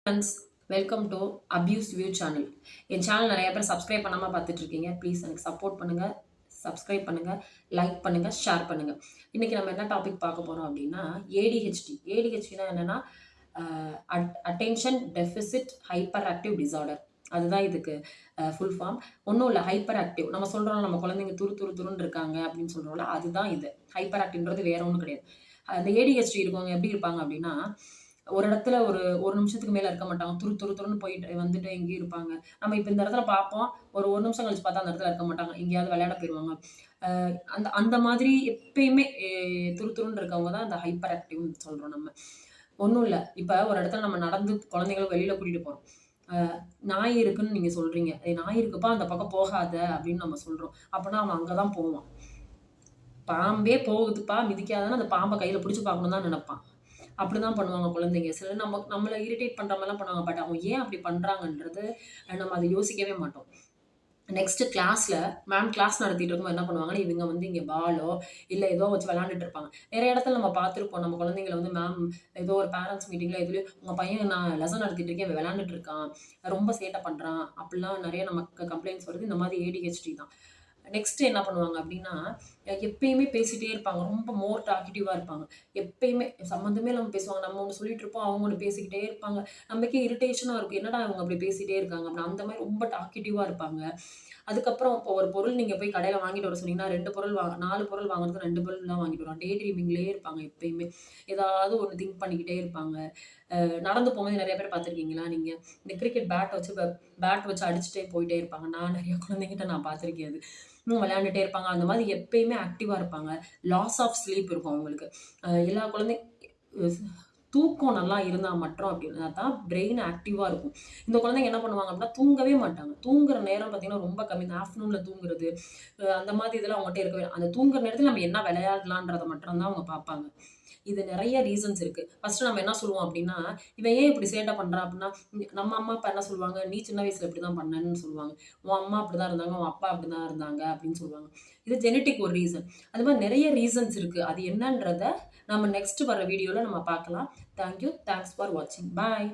Friends, welcome to abuse view channel. N channel நிறைய பேர் subscribe பண்ணாமல் பார்த்துட்டு இருக்கீங்க. ப்ளீஸ் எனக்கு சப்போர்ட் பண்ணுங்கள், சப்ஸ்கிரைப் பண்ணுங்கள், லைக் பண்ணுங்கள், ஷேர் பண்ணுங்கள். இன்றைக்கி நம்ம என்ன டாபிக் பார்க்க போகிறோம் அப்படின்னா ஏடிஹெச்டி. ஏடிஹெச்டினா என்னென்னா attention deficit hyper active disorder. அதுதான் இதுக்கு ஃபுல் ஃபார்ம். ஒன்றும் இல்லை, ஹைப்பர் ஆக்டிவ். நம்ம சொல்கிறோம் நம்ம குழந்தைங்க துருன்னு இருக்காங்க அப்படின்னு சொல்கிறோம்ல, அதுதான் இது. ஹைப்பர் ஆக்டிவ்ன்றது வேற ஒன்றும் கிடையாது. அந்த ஏடிஹெச்டி இருக்கவங்க எப்படி இருப்பாங்க அப்படின்னா, ஒரு இடத்துல ஒரு நிமிஷத்துக்கு மேல இருக்க மாட்டாங்க. துருன்னு போயிட்டு வந்துட்டு எங்கேயும் இருப்பாங்க. நம்ம இப்ப இந்த இடத்துல பார்ப்போம். ஒரு நிமிஷம் கழிச்சு பார்த்தா அந்த இடத்துல இருக்க மாட்டாங்க. எங்கேயாவது விளையாட போயிருவாங்க. அந்த அந்த மாதிரி எப்பயுமே துருன்னு இருக்கவங்க தான் இந்த ஹைப்பர் ஆக்டிவ்னு சொல்றோம் நம்ம. ஒண்ணும் இல்ல. இப்ப ஒரு இடத்துல நம்ம நடந்து குழந்தைங்கள வெளியில கூட்டிட்டு போறோம். நாய் இருக்குன்னு நீங்க சொல்றீங்க. நாய் இருக்குப்பா அந்த பக்கம் போகாத அப்படின்னு நம்ம சொல்றோம். அப்பனா அவன் அங்கதான் போவான். பாம்பே போகுதுப்பா மிதிக்காதன்னு அந்த பாம்பை கையில பிடிச்சு பார்க்கணும் தான் நினைப்பான். அப்படிதான் பண்ணுவாங்க குழந்தைங்க. சிலர் நம்மள இரிட்டேட் பண்ற மாதிரிலாம் பண்ணுவாங்க. பட் அவங்க ஏன் அப்படி பண்றாங்கன்றது நம்ம அதை யோசிக்கவே மாட்டோம். நெக்ஸ்ட் கிளாஸ்ல மேம் கிளாஸ் நடத்திட்டு இருக்கும்போது என்ன பண்ணுவாங்கன்னா, இவங்க இங்க பாலோ இல்ல ஏதோ வச்சு விளையாண்டுட்டு இருப்பாங்க. நிறைய இடத்துல நம்ம பார்த்துருப்போம். நம்ம குழந்தைங்களை மேம் ஏதோ ஒரு பேரண்ட்ஸ் மீட்டிங்ல எதுலயும் உங்க பையன் நான் லெசன் நடத்திட்டு இருக்கேன், விளையாண்டுட்டு இருக்கான், ரொம்ப சேட்டை பண்றான் அப்படிலாம் நிறைய நமக்கு கம்ப்ளைண்ட்ஸ் வருது. இந்த மாதிரி ஏடிஹெச்டி தான். நெக்ஸ்ட் என்ன பண்ணுவாங்க அப்படின்னா, எப்பயுமே பேசிட்டே இருப்பாங்க. ரொம்ப மோர் டாக்கிட்டிவா இருப்பாங்க. எப்பயுமே சம்மந்தமே இல்லாம பேசுவாங்க. நம்ம ஒண்ணு சொல்லிட்டு இருப்போம், அவங்க ஒண்ணு பேசிக்கிட்டே இருப்பாங்க. நமக்கே இரிட்டேஷனா இருக்கும். என்னடா இவங்க அப்படி பேசிட்டே இருக்காங்க அப்படின்னு. அந்த மாதிரி ரொம்ப டாக்கிட்டிவா இருப்பாங்க. அதுக்கப்புறம் இப்போ ஒரு பொருள் நீங்க போய் கடையில வாங்கிட்டு வர சொன்னீங்கன்னா, 2 பொருள் 4 பொருள் வாங்குறதுக்கு 2 பொருள் தான் வாங்கிட்டு வருவாங்க. டே ட்ரீமிங்லயே இருப்பாங்க எப்பயுமே. ஏதாவது ஒண்ணு திங்க் பண்ணிக்கிட்டே இருப்பாங்க. நடந்து போகும்போது நிறைய பேர் பார்த்துருக்கீங்களா நீங்க? இந்த கிரிக்கெட் பேட் வச்சு அடிச்சுட்டே போயிட்டே இருப்பாங்க. நான் நிறைய குழந்தைகிட்ட நான் பார்த்துருக்கேன் அது. விளையாண்டுட்டே இருப்பாங்க. அந்த மாதிரி எப்பயுமே ஆக்டிவா இருப்பாங்க. லாஸ் ஆஃப் ஸ்லீப் இருக்கும் அவங்களுக்கு. எல்லா குழந்தை தூக்கம் நல்லா இருந்தா மட்டும் அப்படின்னா தான் பிரெயின் ஆக்டிவா இருக்கும். இந்த குழந்தைங்க என்ன பண்ணுவாங்க அப்படின்னா தூங்கவே மாட்டாங்க. தூங்குற நேரம் பார்த்தீங்கன்னா ரொம்ப கம்மி. ஆஃப்டர்நூன்ல தூங்குறது அந்த மாதிரி இதெல்லாம் அவங்ககிட்ட இருக்கவே. அந்த தூங்குற நேரத்துல நம்ம என்ன விளையாடலான்றத மட்டும் தான் அவங்க பார்ப்பாங்க. இது நிறைய ரீசன்ஸ் இருக்கு. ஃபர்ஸ்ட் நம்ம என்ன சொல்லுவோம் அப்படின்னா, இவன் ஏன் இப்படி சேட்டை பண்றான் அப்படின்னா, நம்ம அம்மா அப்பா என்ன சொல்லுவாங்க, நீ சின்ன வயசுல இப்படிதான் பண்ணன்னு சொல்லுவாங்க. உன் அம்மா அப்படிதான் இருந்தாங்க, உன் அப்பா அப்படிதான் இருந்தாங்க அப்படின்னு சொல்லுவாங்க. இது ஜெனட்டிக் ஒரு ரீசன். அது மாதிரி நிறைய ரீசன்ஸ் இருக்கு. அது என்னன்றத நம்ம நெக்ஸ்ட் வர வீடியோல நம்ம பார்க்கலாம். தேங்க்யூ. தேங்க்ஸ் ஃபார் வாட்சிங். பாய்.